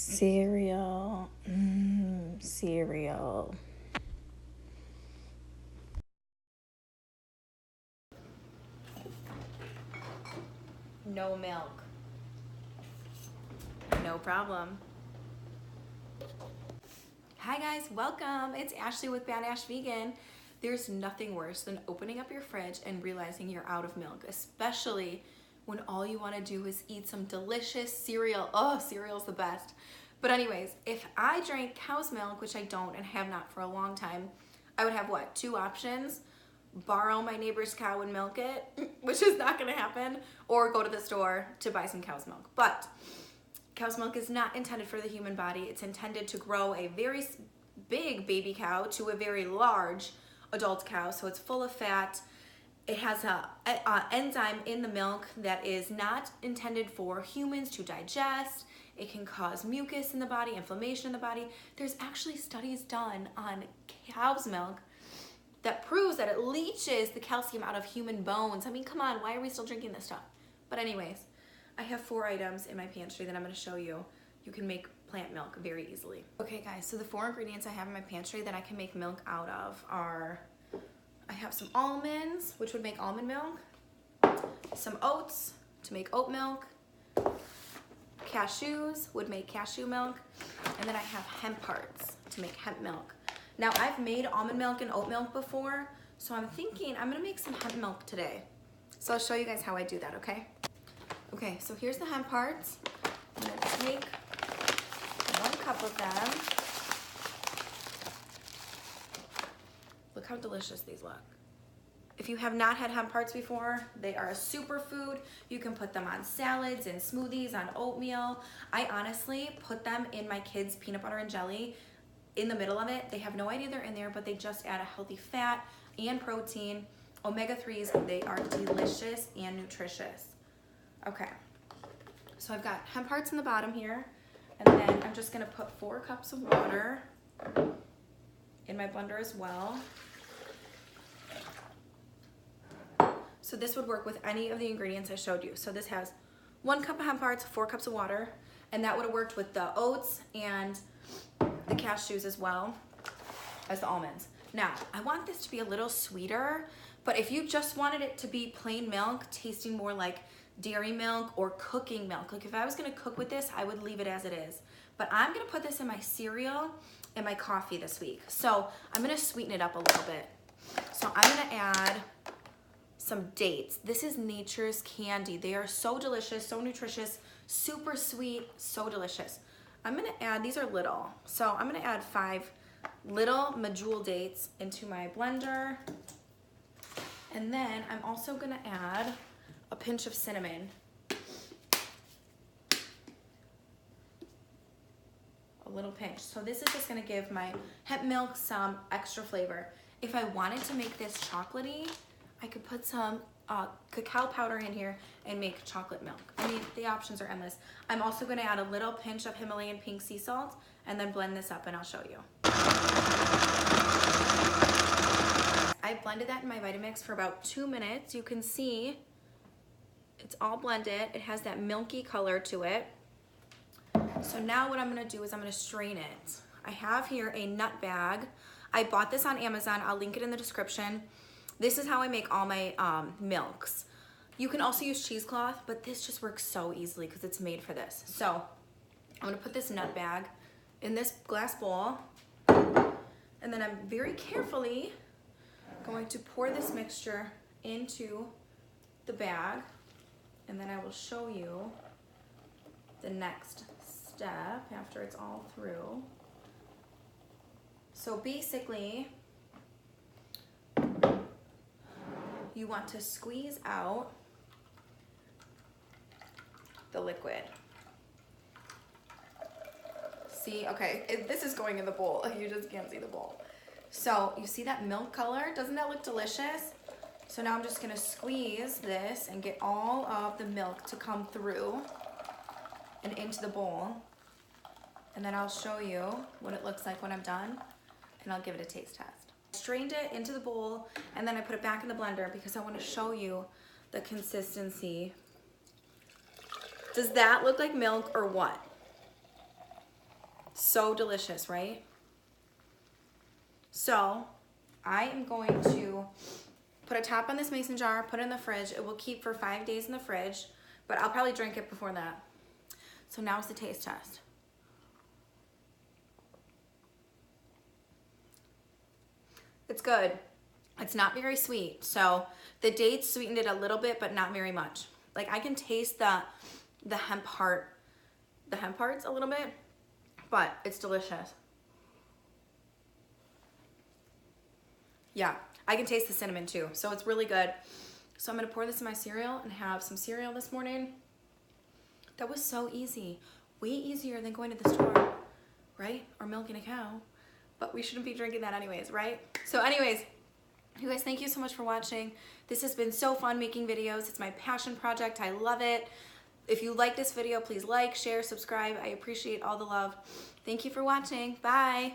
Cereal. Cereal. No milk. No problem. Hi guys, welcome. It's Ashley with Bad Ash Vegan. There's nothing worse than opening up your fridge and realizing you're out of milk, especially when all you want to do is eat some delicious cereal. Oh, cereal's the best. But anyways, if I drank cow's milk, which I don't and have not for a long time, I would have what? Two options. Borrow my neighbor's cow and milk it, which is not going to happen, or go to the store to buy some cow's milk. But cow's milk is not intended for the human body. It's intended to grow a very big baby cow to a very large adult cow. So it's full of fat. It has a enzyme in the milk that is not intended for humans to digest. It can cause mucus in the body, inflammation in the body. There's actually studies done on cow's milk that proves that it leaches the calcium out of human bones. I mean, come on, why are we still drinking this stuff? But anyways, I have 4 items in my pantry that I'm gonna show you. You can make plant milk very easily. Okay guys, so the 4 ingredients I have in my pantry that I can make milk out of are, I have some almonds, which would make almond milk, some oats to make oat milk, cashews would make cashew milk, and then I have hemp hearts to make hemp milk. Now I've made almond milk and oat milk before, so I'm thinking I'm gonna make some hemp milk today. So I'll show you guys how I do that, okay? Okay, so here's the hemp hearts. I'm gonna take 1 cup of them. Look how delicious these look. If you have not had hemp hearts before, they are a superfood. You can put them on salads and smoothies, on oatmeal. I honestly put them in my kids' peanut butter and jelly in the middle of it. They have no idea they're in there, but they just add a healthy fat and protein, omega-3s. They are delicious and nutritious. Okay, so I've got hemp hearts in the bottom here, and then I'm just gonna put 4 cups of water in my blender as well. So this would work with any of the ingredients I showed you. So this has 1 cup of hemp hearts, 4 cups of water, and that would have worked with the oats and the cashews as well as the almonds. Now, I want this to be a little sweeter, but if you just wanted it to be plain milk, tasting more like dairy milk or cooking milk, like if I was gonna cook with this, I would leave it as it is. But I'm gonna put this in my cereal and my coffee this week. So I'm gonna sweeten it up a little bit. So I'm gonna add some dates. This is nature's candy. They are so delicious, so nutritious, super sweet, so delicious. I'm gonna add, these are little, so I'm gonna add 5 little medjool dates into my blender. And then I'm also gonna add a pinch of cinnamon. A little pinch. So this is just gonna give my hemp milk some extra flavor. If I wanted to make this chocolatey, I could put some cacao powder in here and make chocolate milk. I mean, the options are endless. I'm also gonna add a little pinch of Himalayan pink sea salt and then blend this up and I'll show you. I blended that in my Vitamix for about 2 minutes. You can see it's all blended. It has that milky color to it. So now what I'm gonna do is I'm gonna strain it. I have here a nut bag. I bought this on Amazon. I'll link it in the description. This is how I make all my milks. You can also use cheesecloth, but this just works so easily because it's made for this. So I'm gonna put this nut bag in this glass bowl, and then I'm very carefully going to pour this mixture into the bag, and then I will show you the next step after it's all through. So basically, you want to squeeze out the liquid. See, okay, this is going in the bowl. You just can't see the bowl. So you see that milk color? Doesn't that look delicious? So now I'm just gonna squeeze this and get all of the milk to come through and into the bowl. And then I'll show you what it looks like when I'm done, and I'll give it a taste test. Strained it into the bowl, and then I put it back in the blender because I want to show you the consistency. Does that look like milk or what? So delicious, right? So I am going to put a top on this mason jar, put it in the fridge. It will keep for 5 days in the fridge, but I'll probably drink it before that. So now it's the taste test. It's good. It's not very sweet. So the dates sweetened it a little bit, but not very much. Like I can taste the hemp hearts a little bit, but it's delicious. Yeah, I can taste the cinnamon too. So it's really good. So I'm gonna pour this in my cereal and have some cereal this morning. That was so easy. Way easier than going to the store, right? Or milking a cow. But we shouldn't be drinking that anyways, right? So anyways, you guys, thank you so much for watching. This has been so fun making videos. It's my passion project. I love it. If you like this video, please like, share, subscribe. I appreciate all the love. Thank you for watching. Bye.